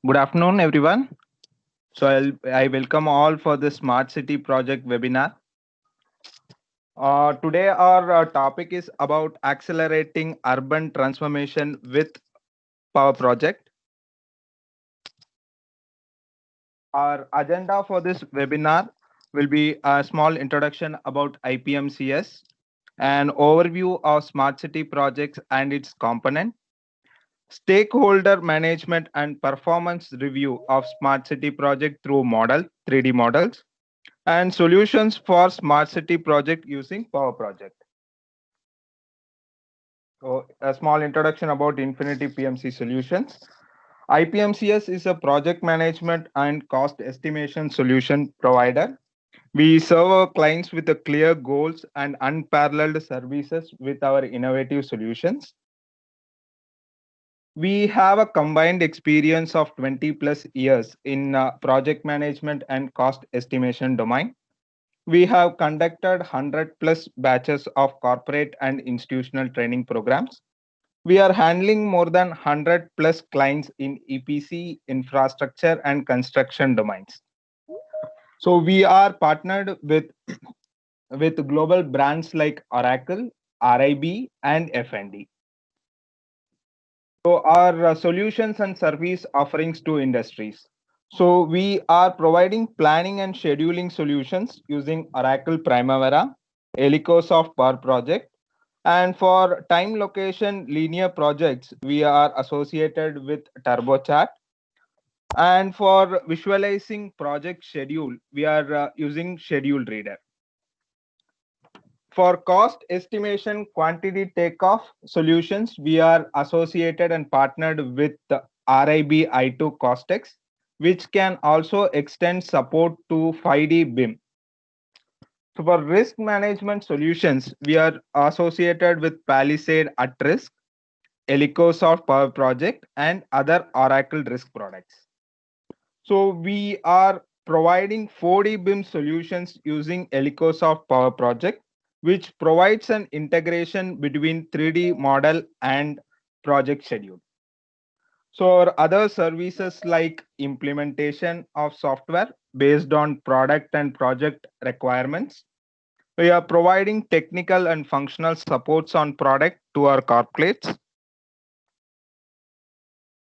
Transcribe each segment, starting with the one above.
Good afternoon, everyone. I welcome all for the Smart City Project webinar. Today, our topic is about accelerating urban transformation with Power Project. Our agenda for this webinar will be a small introduction about IPMCS, an overview of Smart City projects and its component, stakeholder management and performance review of Smart City project through 3D models, and solutions for smart city project using Power Project. So a small introduction about Infinity PMC solutions. IPMCS is a project management and cost estimation solution provider. We serve our clients with a clear goals and unparalleled services with our innovative solutions. We have a combined experience of 20 plus years in project management and cost estimation domain. We have conducted 100 plus batches of corporate and institutional training programs. We are handling more than 100 plus clients in EPC, infrastructure, and construction domains. So we are partnered with global brands like Oracle, RIB, and FND. So our solutions and service offerings to industries. So we are providing planning and scheduling solutions using Oracle Primavera, Helicosoft Power Project, and for time location linear projects, we are associated with TurboChat. And for visualizing project schedule, we are using Schedule Reader. For cost estimation quantity takeoff solutions, we are associated and partnered with the RIB I2 Costex, which can also extend support to 5D BIM. So for risk management solutions, we are associated with Palisade at Risk, Helicosoft Power Project, and other Oracle Risk products. So we are providing 4D BIM solutions using Helicosoft Power Project, which provides an integration between 3D model and project schedule. So our other services like implementation of software based on product and project requirements. We are providing technical and functional supports on product to our corporates.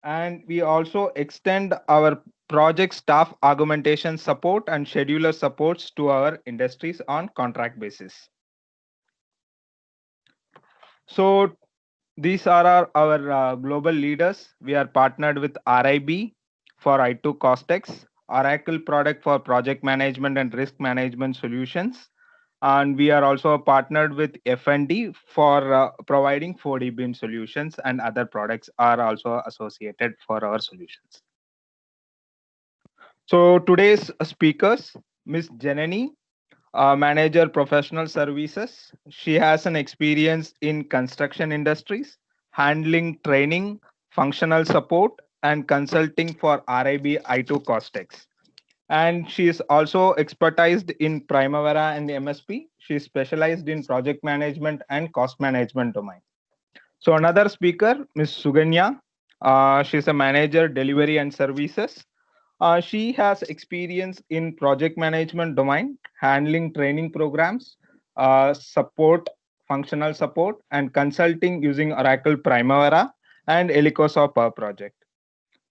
And we also extend our project staff augmentation support and scheduler supports to our industries on contract basis. So these are our global leaders. We are partnered with RIB for I2 Costex, Oracle product for project management and risk management solutions. And we are also partnered with FND for providing 4D BIM solutions, and other products are also associated for our solutions. So today's speakers, Ms. Janani, Manager Professional Services. She has an experience in construction industries, handling training, functional support, and consulting for RIB I2 Costex. And she is also expertised in Primavera and MSP. She is specialized in project management and cost management domain. So another speaker, Ms. Suganya. She's a manager delivery and services. She has experience in project management domain, handling training programs, support, functional support, and consulting using Oracle Primavera and Helicosoft Power Project.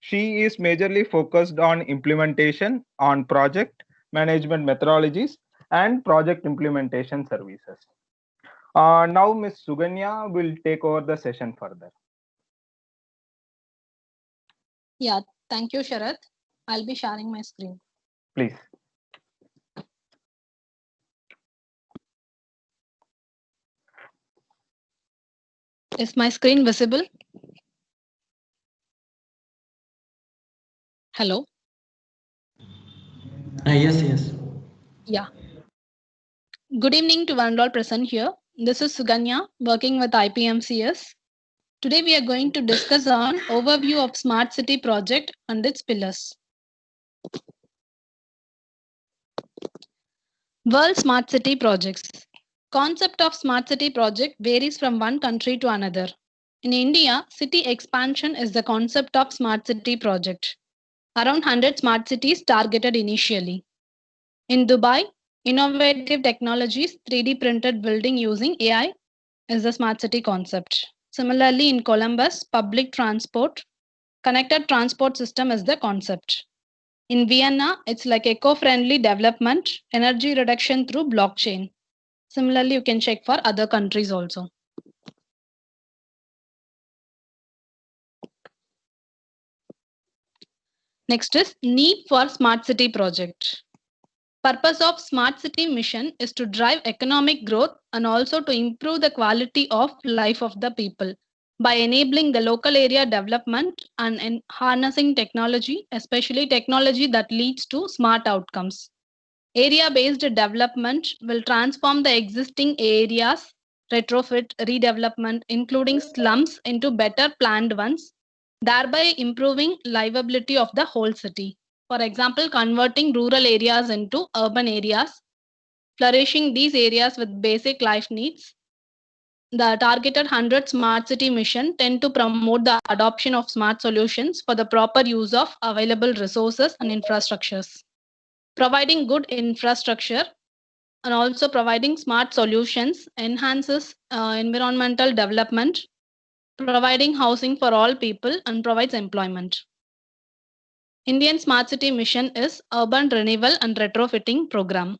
She is majorly focused on implementation on project management methodologies and project implementation services. Now, Ms. Suganya will take over the session further. Yeah, thank you, Sharath. I'll be sharing my screen. Please. Is my screen visible? Hello? Yes. Yeah. Good evening to one and all present here. This is Suganya working with IPMCS. Today we are going to discuss on overview of Smart City project and its pillars. World Smart City projects. Concept of Smart City project varies from one country to another. In India, city expansion is the concept of Smart City project. Around 100 smart cities targeted initially. In Dubai, innovative technologies, 3D printed building using AI is the smart city concept. Similarly, in Columbus, public transport, connected transport system is the concept. In Vienna, it's like eco-friendly development, energy reduction through blockchain. Similarly, you can check for other countries also. Next is need for smart city project. Purpose of smart city mission is to drive economic growth and also to improve the quality of life of the people by enabling the local area development and harnessing technology, especially technology that leads to smart outcomes. Area-based development will transform the existing areas, retrofit, redevelopment, including slums, into better planned ones, thereby improving livability of the whole city. For example, converting rural areas into urban areas, flourishing these areas with basic life needs. The targeted 100 smart city mission tend to promote the adoption of smart solutions for the proper use of available resources and infrastructures. Providing good infrastructure and also providing smart solutions enhances environmental development, providing housing for all people, and provides employment. Indian Smart City Mission is Urban Renewal and Retrofitting Program.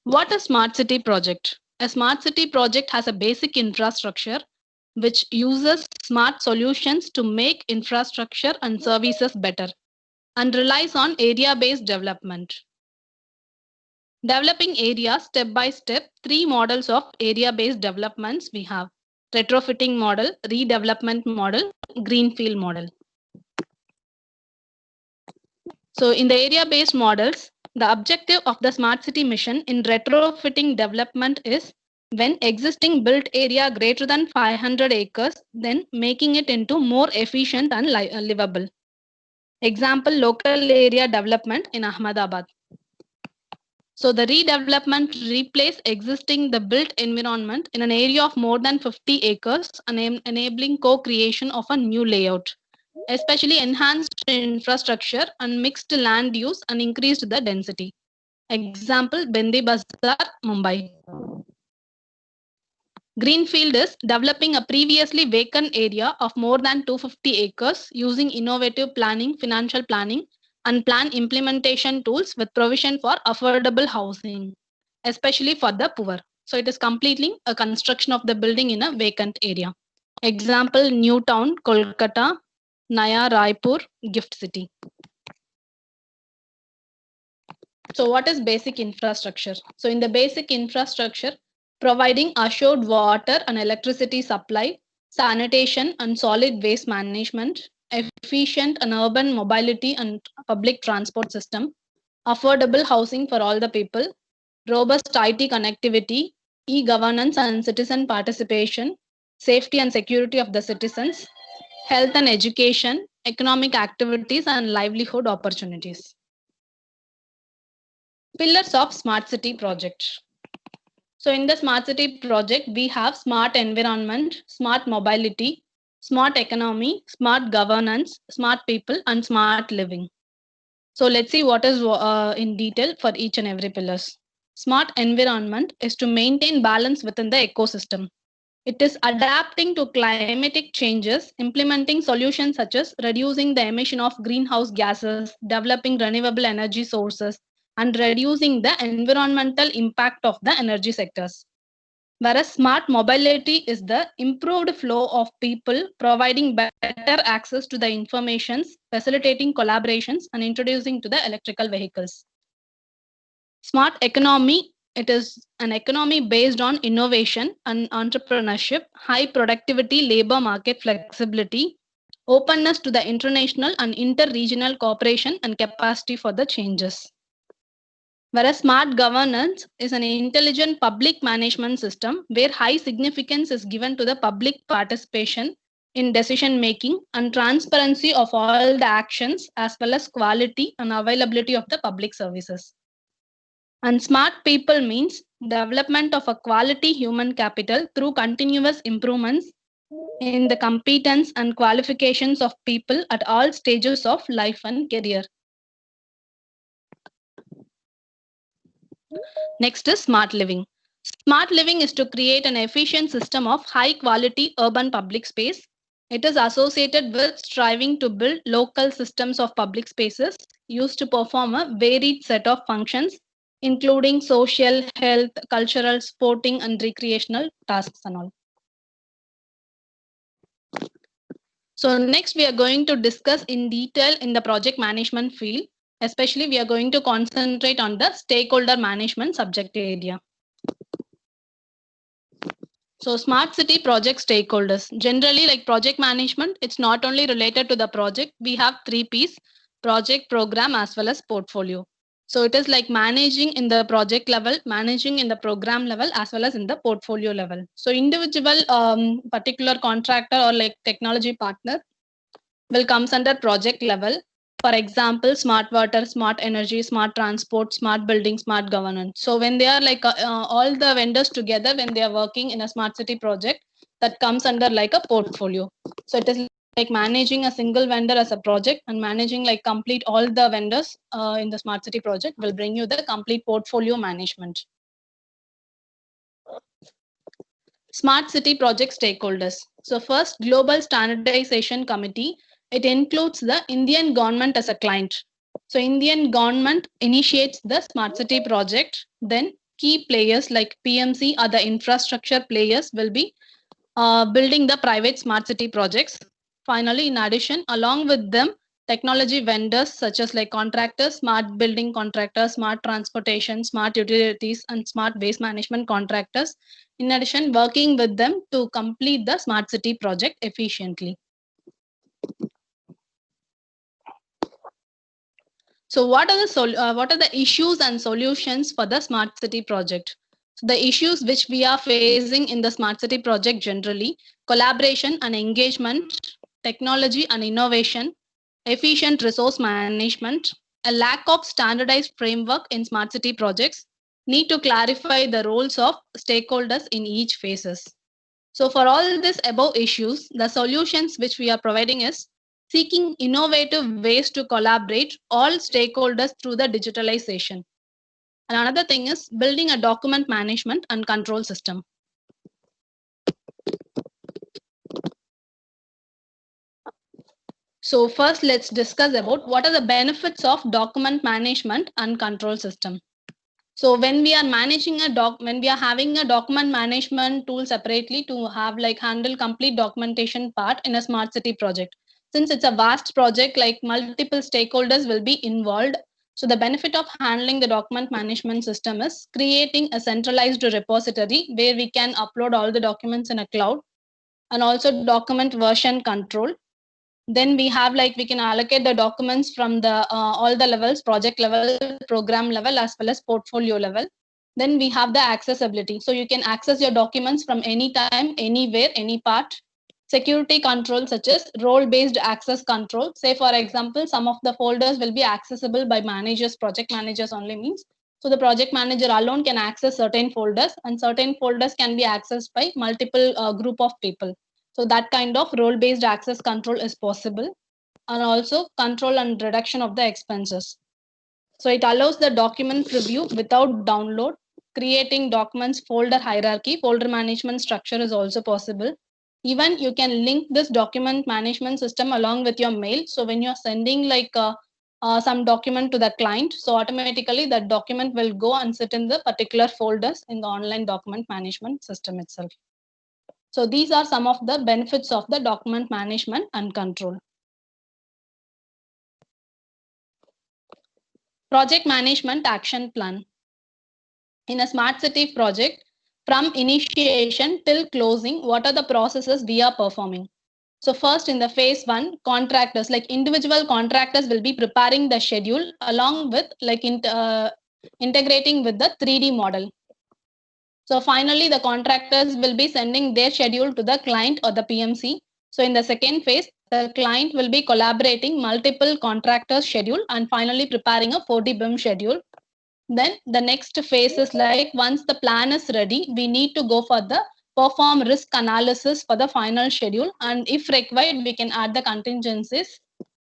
What is Smart City Project? A Smart City project has a basic infrastructure which uses smart solutions to make infrastructure and services better and relies on area-based development. Developing areas step by step, three models of area-based developments we have: retrofitting model, redevelopment model, greenfield model. So in the area-based models, the objective of the smart city mission in retrofitting development is when existing built area greater than 500 acres, then making it into more efficient and livable. Example, local area development in Ahmedabad. So the redevelopment replace existing the built environment in an area of more than 50 acres, enabling co-creation of a new layout, especially enhanced infrastructure and mixed land use and increased the density. Example, Bendi Bazaar, Mumbai. Greenfield is developing a previously vacant area of more than 250 acres using innovative planning, financial planning, and plan implementation tools with provision for affordable housing, especially for the poor. So it is completely a construction of the building in a vacant area. Example, New Town, Kolkata, Naya Raipur, Gift City. So what is basic infrastructure? So in the basic infrastructure, providing assured water and electricity supply, sanitation and solid waste management, efficient and urban mobility and public transport system, affordable housing for all the people, robust IT connectivity, e-governance and citizen participation, safety and security of the citizens, health and education, economic activities and livelihood opportunities. Pillars of Smart City Project. So in the Smart City Project, we have smart environment, smart mobility, smart economy, smart governance, smart people, and smart living. So let's see what is in detail for each and every pillars. Smart environment is to maintain balance within the ecosystem. It is adapting to climatic changes, implementing solutions such as reducing the emission of greenhouse gases, developing renewable energy sources, and reducing the environmental impact of the energy sectors. Whereas smart mobility is the improved flow of people, providing better access to the informations, facilitating collaborations, and introducing to the electrical vehicles. Smart economy, it is an economy based on innovation and entrepreneurship, high productivity, labor market flexibility, openness to the international and inter-regional cooperation, and capacity for the changes. Whereas smart governance is an intelligent public management system where high significance is given to the public participation in decision making and transparency of all the actions, as well as quality and availability of the public services. And smart people means development of a quality human capital through continuous improvements, in the competence and qualifications of people at all stages of life and career. Next is smart living. Smart living is to create an efficient system of high quality urban public space. It is associated with striving to build local systems of public spaces used to perform a varied set of functions, including social, health, cultural, sporting, and recreational tasks and all. So next we are going to discuss in detail in the project management field. Especially we are going to concentrate on the stakeholder management subject area. So smart city project stakeholders. Generally, like project management, it's not only related to the project. We have 3 P's: project, program, as well as portfolio. So it is like managing in the project level, managing in the program level, as well as in the portfolio level. So individual particular contractor or like technology partner will comes under project level. For example, smart water, smart energy, smart transport, smart building, smart governance. So when they are like all the vendors together, when they are working in a smart city project, that comes under like a portfolio. So it is like managing a single vendor as a project, and managing like complete all the vendors in the smart city project will bring you the complete portfolio management. Smart city project stakeholders. So first, global standardization committee. It includes the Indian government as a client. So Indian government initiates the smart city project. Then key players like PMC or the infrastructure players will be building the private smart city projects. Finally, in addition, along with them, technology vendors such as like contractors, smart building contractors, smart transportation, smart utilities, and smart waste management contractors. In addition, working with them to complete the smart city project efficiently. So what are the issues and solutions for the smart city project? So the issues which we are facing in the smart city project generally: collaboration and engagement, technology and innovation, efficient resource management, a lack of standardized framework in smart city projects, need to clarify the roles of stakeholders in each phases. So for all these above issues, the solutions which we are providing is seeking innovative ways to collaborate all stakeholders through the digitalization. And another thing is building a document management and control system. So first, let's discuss about what are the benefits of document management and control system. So when we are managing when we are having a document management tool separately to have like handle complete documentation part in a smart city project. Since it's a vast project, like multiple stakeholders will be involved. So the benefit of handling the document management system is creating a centralized repository where we can upload all the documents in a cloud, and also document version control. Then we have like we can allocate the documents from the all the levels: project level, program level, as well as portfolio level. Then we have the accessibility, so you can access your documents from any time, anywhere, any part. Security control such as role based access control. Say for example, some of the folders will be accessible by managers, project managers only, means so the project manager alone can access certain folders, and certain folders can be accessed by multiple group of people. So that kind of role-based access control is possible. And also control and reduction of the expenses. So it allows the document preview without download. Creating documents folder hierarchy, folder management structure is also possible. Even you can link this document management system along with your mail. So when you're sending like some document to the client, so automatically that document will go and sit in the particular folders in the online document management system itself. So these are some of the benefits of the document management and control. Project management action plan. In a smart city project, from initiation till closing, what are the processes we are performing? So first, in the phase 1, contractors, like individual contractors will be preparing the schedule along with like integrating with the 3D model. So finally, the contractors will be sending their schedule to the client or the PMC. So in the second phase, the client will be collaborating multiple contractors' schedule and finally preparing a 4D BIM schedule. Then the next phase is like once the plan is ready, we need to go for the perform risk analysis for the final schedule, and if required, we can add the contingencies.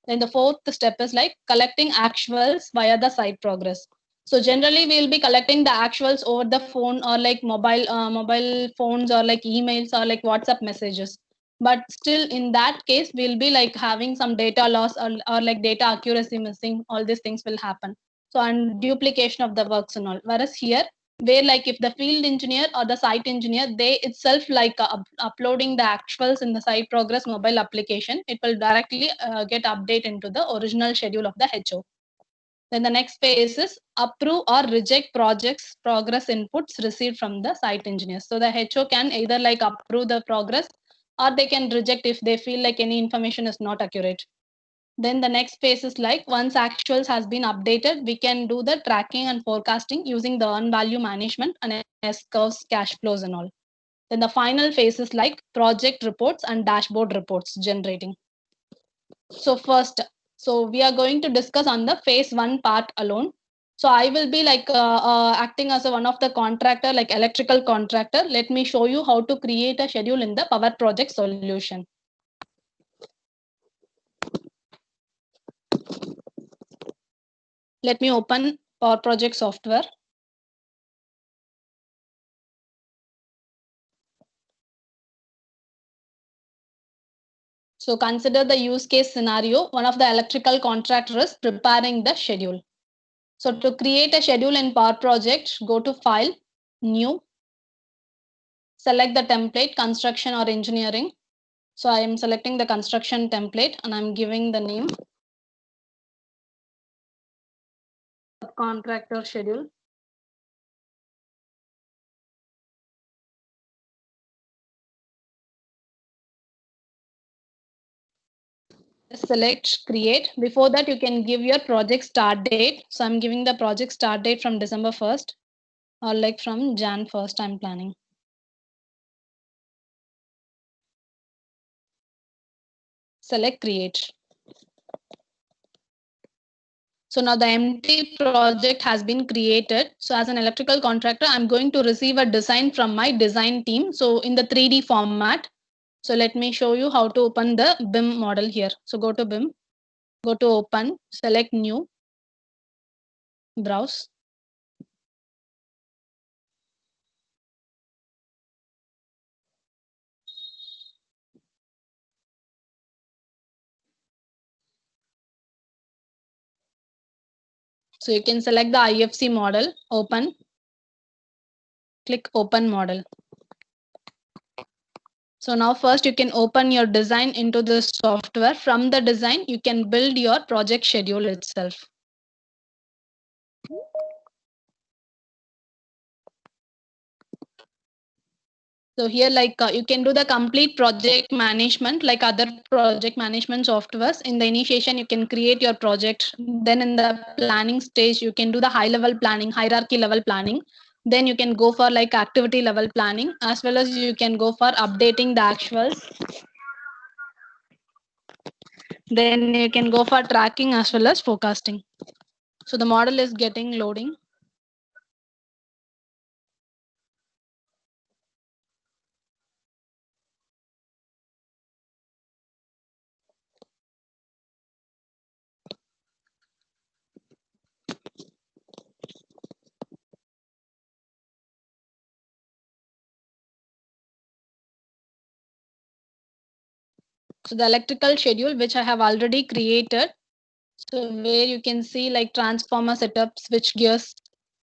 Then the fourth step is like collecting actuals via the site progress. So generally we will be collecting the actuals over the phone or like mobile phones or like emails or like WhatsApp messages. But still in that case, we'll be like having some data loss or like data accuracy missing. All these things will happen. So and duplication of the works and all. Whereas here, where like if the field engineer or the site engineer, they itself like uploading the actuals in the site progress mobile application, it will directly get update into the original schedule of the HO. Then the next phase is approve or reject projects progress inputs received from the site engineers. So the HO can either like approve the progress or they can reject if they feel like any information is not accurate. Then the next phase is like once actuals has been updated, we can do the tracking and forecasting using the earn value management and S-curves, cash flows and all. Then the final phase is like project reports and dashboard reports generating. So first, so we are going to discuss on the phase 1 part alone. So I will be like acting as one of the contractor, like electrical contractor. Let me show you how to create a schedule in the Power Project solution. Let me open Power Project software. So consider the use case scenario. One of the electrical contractor is preparing the schedule. So to create a schedule in Power Project, go to File, New, select the template, construction or engineering. So I am selecting the construction template and I'm giving the name contractor schedule. Select create. Before that, you can give your project start date. So I'm giving the project start date from December 1st or like from Jan 1st I'm planning. Select create. So now the empty project has been created. So as an electrical contractor, I'm going to receive a design from my design team. So in the 3D format. So let me show you how to open the BIM model here. So go to BIM, go to open, select new, browse. So you can select the IFC model, open, click open model. So now first you can open your design into the software. From the design, you can build your project schedule itself. So here like you can do the complete project management like other project management softwares. In the initiation, you can create your project. Then in the planning stage, you can do the high level planning, hierarchy level planning. Then you can go for like activity level planning, as well as you can go for updating the actuals. Then you can go for tracking as well as forecasting. So the model is getting loading. So the electrical schedule, which I have already created. So where you can see like transformer setup, switch gears,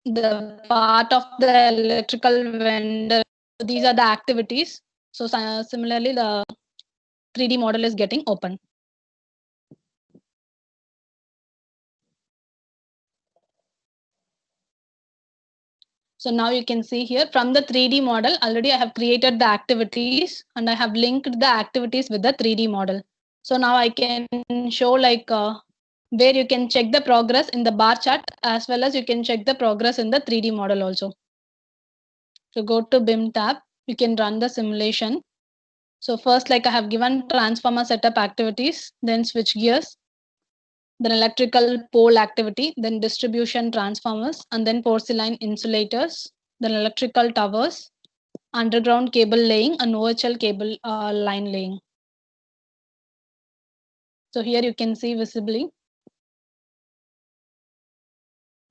the part of the electrical vendor. These are the activities. So similarly, the 3D model is getting open. So now you can see here from the 3D model, already I have created the activities and I have linked the activities with the 3D model. So now I can show like where you can check the progress in the bar chart as well as you can check the progress in the 3D model also. So go to BIM tab, you can run the simulation. So first like I have given transformer setup activities, then switch gears, then electrical pole activity, then distribution transformers, and then porcelain insulators, then electrical towers, underground cable laying and OHL cable line laying. So here you can see visibly.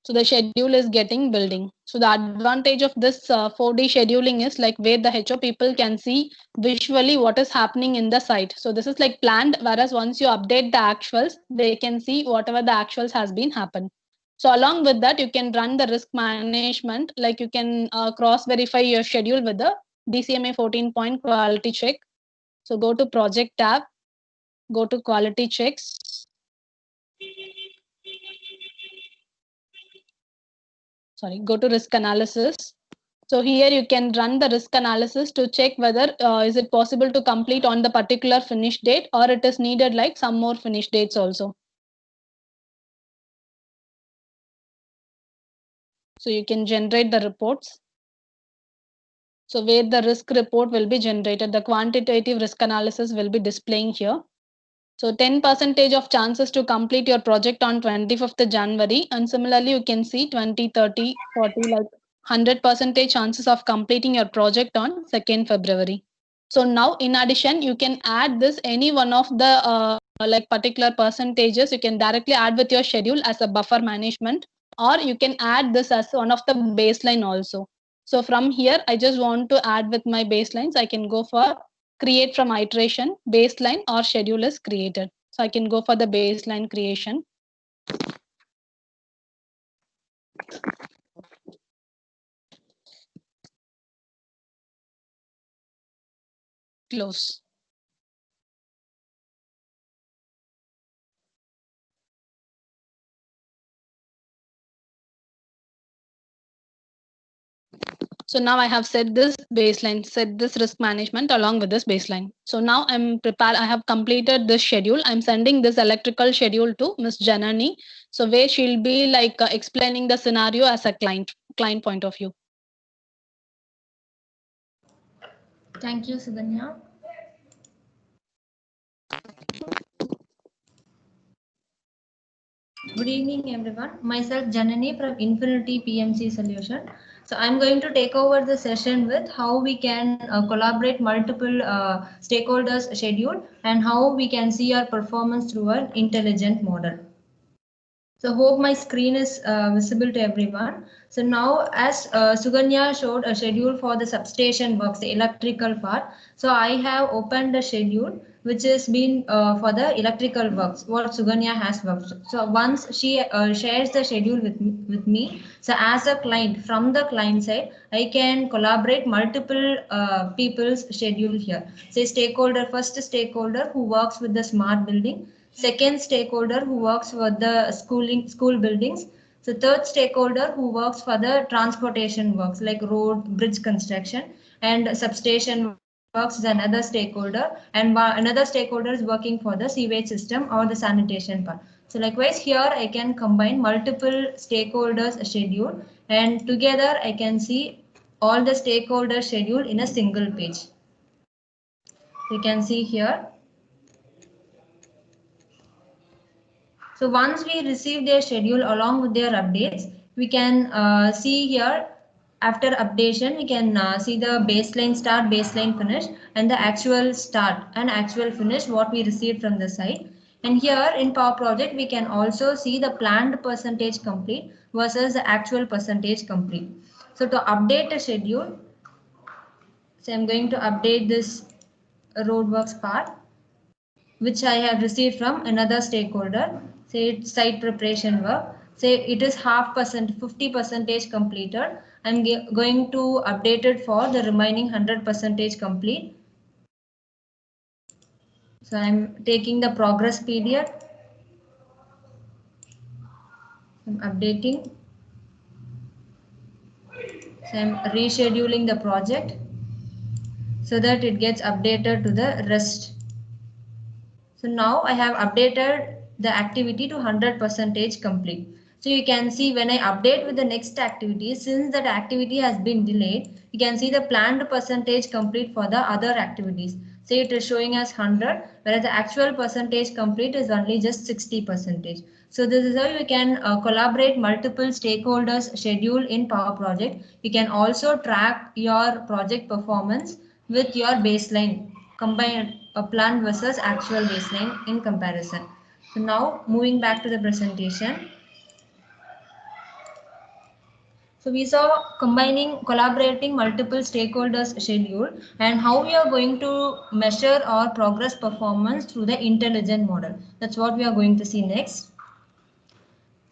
So the schedule is getting building. So the advantage of this 4D scheduling is like where the HO people can see visually what is happening in the site. So this is like planned, whereas once you update the actuals, they can see whatever the actuals has been happened. So along with that, you can run the risk management, like you can cross verify your schedule with the DCMA 14-point quality check. So go to project tab, go to quality checks. Sorry, go to risk analysis. So here you can run the risk analysis to check whether is it possible to complete on the particular finish date or it is needed like some more finish dates also. So you can generate the reports. So where the risk report will be generated, the quantitative risk analysis will be displaying here. So 10% of chances to complete your project on 25th January. And similarly, you can see 20, 30, 40, like 100% chances of completing your project on 2nd February. So now in addition, you can add this any one of the like particular percentages, you can directly add with your schedule as a buffer management, or you can add this as one of the baseline also. So from here, I just want to add with my baselines. I can go for create from iteration, baseline or schedule is created. So I can go for the baseline creation. Close. So now I have set this baseline, set this risk management along with this baseline. So now I'm prepared. I have completed this schedule. I'm sending this electrical schedule to Ms. Janani. So where she'll be like explaining the scenario as a client point of view. Thank you, Suganya. Good evening, everyone. Myself, Janani from Infinity PMC Solution. So I'm going to take over the session with how we can collaborate multiple stakeholders schedule and how we can see our performance through an intelligent model. So hope my screen is visible to everyone. So now as Suganya showed a schedule for the substation works, the electrical part. So I have opened the schedule which has been for the electrical works, what Suganya has worked. So once she shares the schedule with me, so as a client, from the client side, I can collaborate multiple people's schedule here. Say stakeholder, first stakeholder who works with the smart building, second stakeholder who works for the school buildings, so third stakeholder who works for the transportation works like road, bridge construction, and substation works is another stakeholder, and another stakeholder is working for the sewage system or the sanitation part. So likewise here I can combine multiple stakeholders schedule, and together I can see all the stakeholder schedule in a single page. You can see here. So once we receive their schedule along with their updates, we can see here after updation, we can see the baseline start, baseline finish, and the actual start and actual finish, what we received from the site. And here in Power Project, we can also see the planned percentage complete versus the actual percentage complete. So to update a schedule, so I'm going to update this roadworks part, which I have received from another stakeholder, say it's site preparation work, say it is 50% completed. I'm going to update it for the remaining 100% complete. So I'm taking the progress period. I'm updating. So I'm rescheduling the project so that it gets updated to the rest. So now I have updated the activity to 100% complete. So you can see when I update with the next activity, since that activity has been delayed, you can see the planned percentage complete for the other activities. Say it is showing as 100, whereas the actual percentage complete is only just 60%. So this is how you can collaborate multiple stakeholders schedule in Power Project. You can also track your project performance with your baseline, combine a plan versus actual baseline in comparison. So now moving back to the presentation. So we saw collaborating multiple stakeholders schedule and how we are going to measure our progress performance through the intelligent model. That's what we are going to see next.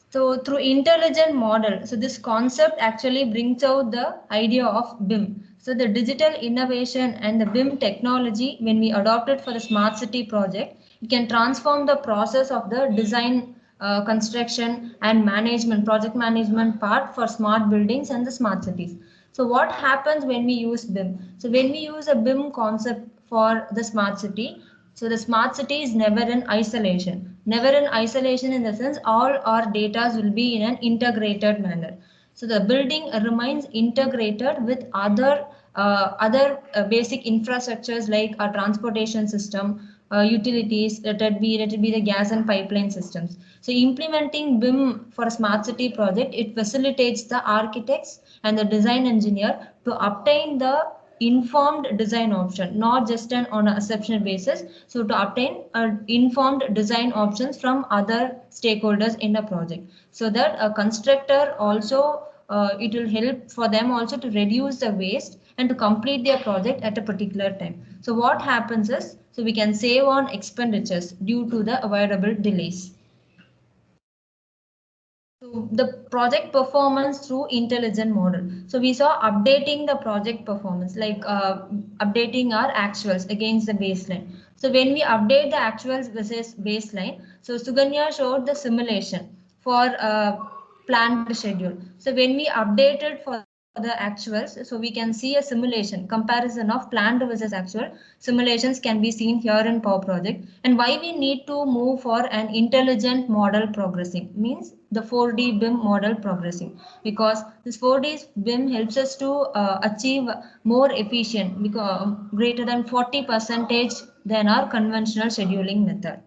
So through intelligent model, so this concept actually brings out the idea of BIM. So the digital innovation and the BIM technology, when we adopt it for the smart city project, it can transform the process of the design, construction and management, project management part for smart buildings and the smart cities. So what happens when we use BIM? So when we use a BIM concept for the smart city, so the smart city is never in isolation. Never in isolation in the sense all our data will be in an integrated manner. So the building remains integrated with other basic infrastructures like a transportation system, utilities, let it be the gas and pipeline systems. So implementing BIM for a smart city project, it facilitates the architects and the design engineer to obtain the informed design option, not just on an exceptional basis. So to obtain informed design options from other stakeholders in a project, so that a constructor also it will help for them also to reduce the waste and to complete their project at a particular time. So what happens is, so we can save on expenditures due to the avoidable delays. So the project performance through intelligent model. So we saw updating the project performance, like updating our actuals against the baseline. So when we update the actuals versus baseline, so Suganya showed the simulation for planned schedule. So when we update it for the actuals, so we can see a simulation comparison of planned versus actual. Simulations can be seen here in Power Project. And why we need to move for an intelligent model progressing means the 4D BIM model progressing, because this 4D BIM helps us to achieve more efficient, because greater than 40% than our conventional scheduling method.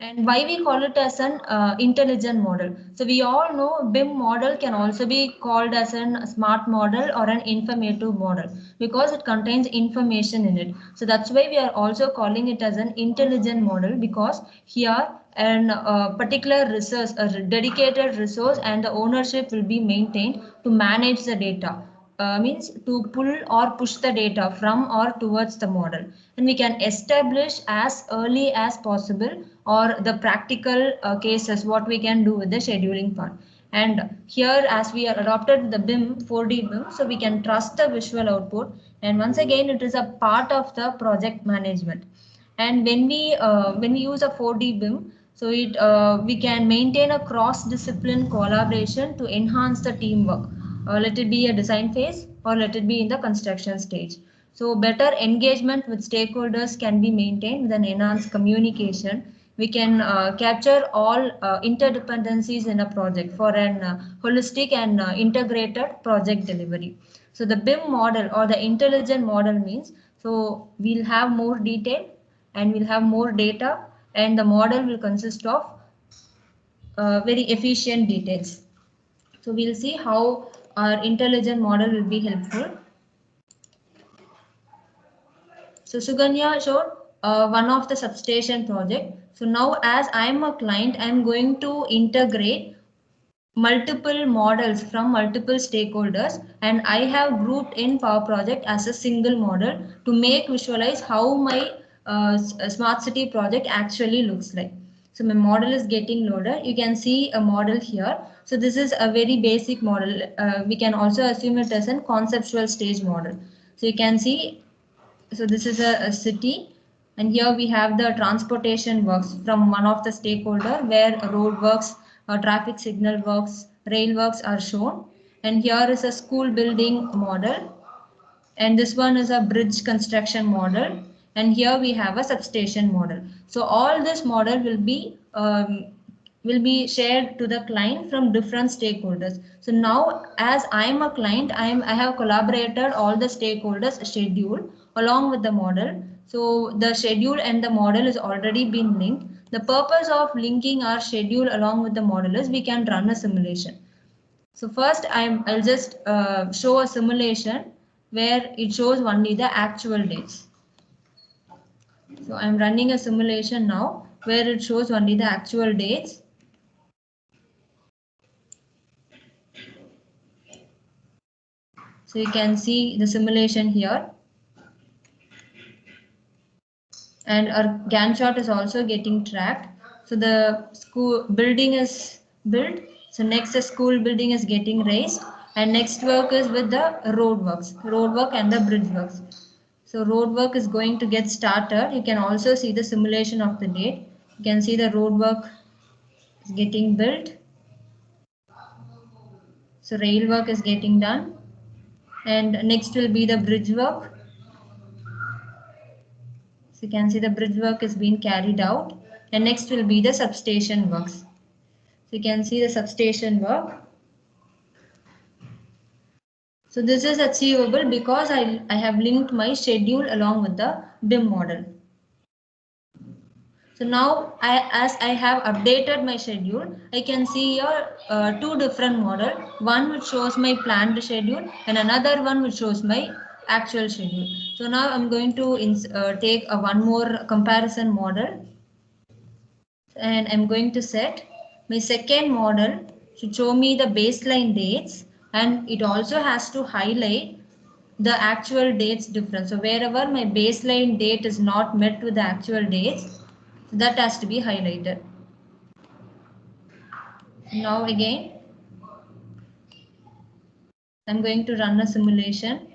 And why we call it as an intelligent model? So we all know BIM model can also be called as a smart model or an informative model, because it contains information in it. So that's why we are also calling it as an intelligent model, because here a particular resource, a dedicated resource, and the ownership will be maintained to manage the data. Means to pull or push the data from or towards the model, and we can establish as early as possible or the practical cases what we can do with the scheduling part. And here, as we are adopted the BIM 4D BIM, so we can trust the visual output, and once again it is a part of the project management. And when we use a 4D BIM, so we can maintain a cross-discipline collaboration to enhance the teamwork. Let it be a design phase or let it be in the construction stage. So better engagement with stakeholders can be maintained with an enhanced communication. We can capture all interdependencies in a project for an holistic and integrated project delivery. So the BIM model or the intelligent model means, so we'll have more detail and we'll have more data, and the model will consist of very efficient details. So we'll see how our intelligent model will be helpful. So Suganya showed one of the substation project. So now as I am a client, I am going to integrate multiple models from multiple stakeholders, and I have grouped in Power Project as a single model to make visualize how my smart city project actually looks like. So my model is getting loaded. You can see a model here. So this is a very basic model. We can also assume it as a conceptual stage model. So you can see, so this is a city, and here we have the transportation works from one of the stakeholder, where road works, traffic signal works, rail works are shown. And here is a school building model, and this one is a bridge construction model, and here we have a substation model. So all this model will be shared to the client from different stakeholders. So now as I am a client, I have collaborated all the stakeholders schedule along with the model. So the schedule and the model is already been linked. The purpose of linking our schedule along with the model is we can run a simulation. So first I'll just show a simulation where it shows only the actual dates. So I'm running a simulation now where it shows only the actual dates. So you can see the simulation here. And our Gantt chart is also getting tracked. So the school building is built. So next the school building is getting raised, and next work is with the road work and the bridge works. So road work is going to get started. You can also see the simulation of the date. You can see the road work is getting built. So rail work is getting done, and next will be the bridge work. So you can see the bridge work is being carried out, and next will be the substation works. So you can see the substation work. So this is achievable because I have linked my schedule along with the BIM model. So now as I have updated my schedule, I can see here two different models. One which shows my planned schedule and another one which shows my actual schedule. So now I'm going to take one more comparison model, and I'm going to set my second model to show me the baseline dates, and it also has to highlight the actual dates difference. So wherever my baseline date is not met with the actual dates, that has to be highlighted. Now again, I'm going to run a simulation.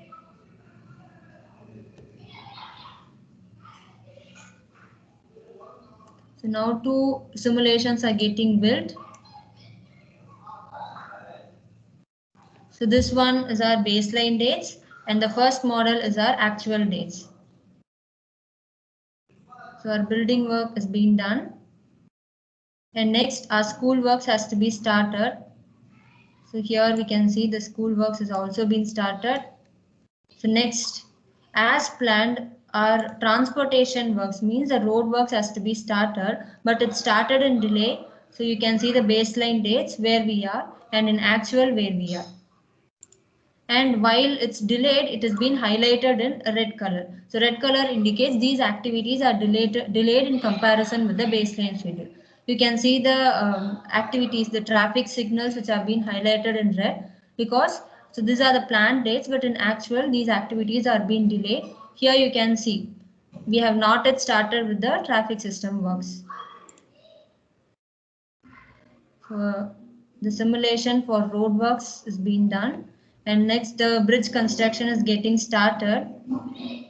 So now two simulations are getting built. So this one is our baseline dates, and the first model is our actual dates. So our building work is being done. And next our school works has to be started. So here we can see the school works has also been started. So next, as planned, our transportation works means the road works has to be started, but it started in delay. So you can see the baseline dates where we are and in actual where we are. And while it's delayed, it has been highlighted in red color. So red color indicates these activities are delayed in comparison with the baseline schedule. You can see the activities, the traffic signals which have been highlighted in red because so these are the planned dates, but in actual these activities are being delayed. Here you can see we have not yet started with the traffic system works. The simulation for road works is being done, and next the bridge construction is getting started,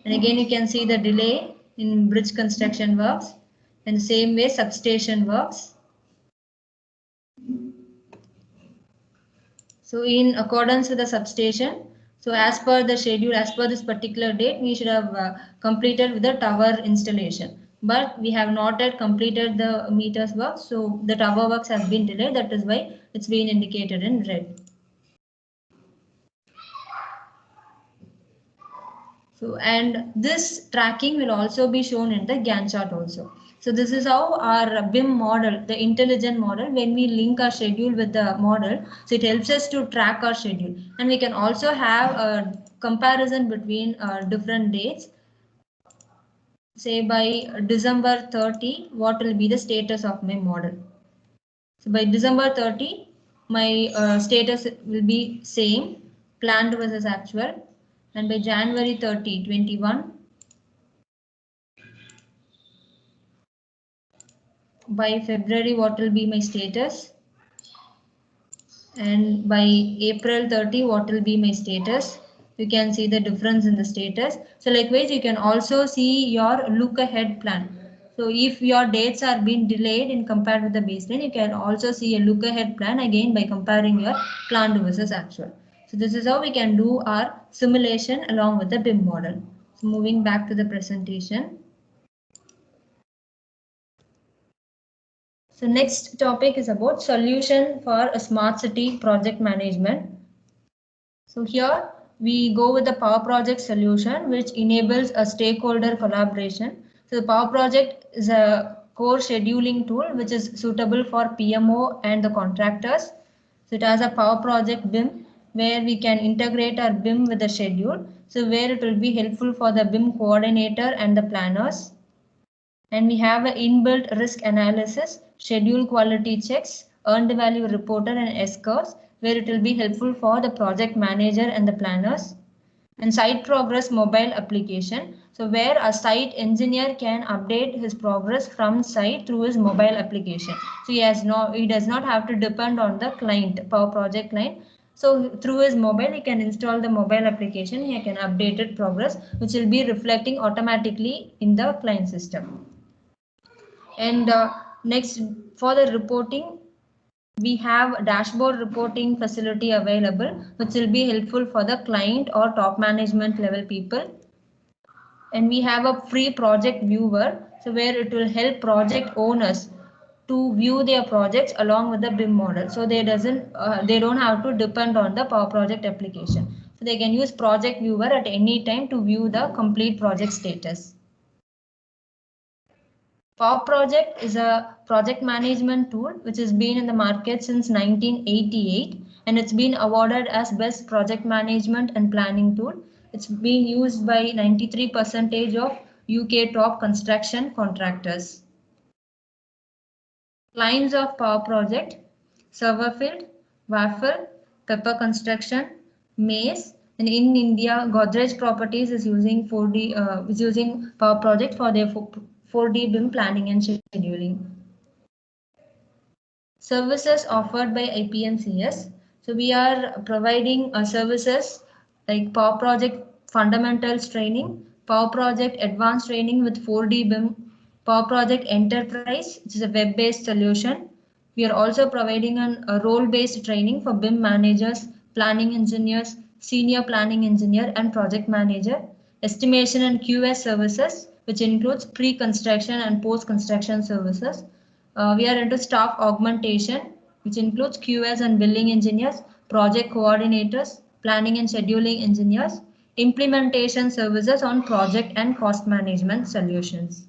and again you can see the delay in bridge construction works, and the same way substation works. So in accordance with the substation, so as per the schedule, as per this particular date, we should have completed with the tower installation. But we have not yet completed the meters work, so the tower works has been delayed. That is why it's been indicated in red. So, and this tracking will also be shown in the Gantt chart also. So this is how our BIM model, the intelligent model, when we link our schedule with the model, so it helps us to track our schedule. And we can also have a comparison between different dates. Say by December 30, what will be the status of my model? So by December 30, my status will be same, planned versus actual. And by January 30, 21, by February what will be my status, and by April 30 what will be my status. You can see the difference in the status. So likewise you can also see your look ahead plan. So if your dates are being delayed in compared with the baseline, you can also see a look ahead plan again by comparing your planned versus actual. So this is how we can do our simulation along with the BIM model. So moving back to the presentation. So next topic is about solution for a smart city project management. So here we go with the Power Project solution, which enables a stakeholder collaboration. So the Power Project is a core scheduling tool which is suitable for PMO and the contractors. So it has a Power Project BIM where we can integrate our BIM with the schedule. So where it will be helpful for the BIM coordinator and the planners. And we have an inbuilt risk analysis, schedule quality checks, earned value reporter and S-curves, where it will be helpful for the project manager and the planners. And site progress mobile application, so where a site engineer can update his progress from site through his mobile application. So he does not have to depend on the client, Power Project client. So through his mobile, he can install the mobile application, he can update it progress, which will be reflecting automatically in the client system. And next, for the reporting, we have a dashboard reporting facility available, which will be helpful for the client or top management level people. And we have a free project viewer, so where it will help project owners to view their projects along with the BIM model. So they don't have to depend on the Power Project application. So they can use project viewer at any time to view the complete project status. Power Project is a project management tool which has been in the market since 1988, and it's been awarded as best project management and planning tool. It's being used by 93% of UK top construction contractors. Clients of Power Project: Serverfield, Waffle, Pepper Construction, Mace, and in India, Godrej Properties is using Power Project for their 4D BIM planning and scheduling. Services offered by IPMCS. So we are providing services like Power Project Fundamentals Training, Power Project Advanced Training with 4D BIM, Power Project Enterprise, which is a web-based solution. We are also providing a role-based training for BIM managers, planning engineers, senior planning engineer, and project manager. Estimation and QS services, which includes pre-construction and post-construction services. We are into staff augmentation, which includes QS and billing engineers, project coordinators, planning and scheduling engineers, implementation services on project and cost management solutions.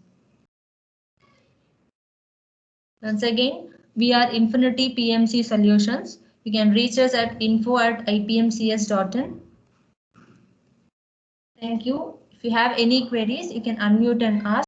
Once again, we are Infinity PMC Solutions. You can reach us at info@ipmcs.in. Thank you. If you have any queries, you can unmute and ask.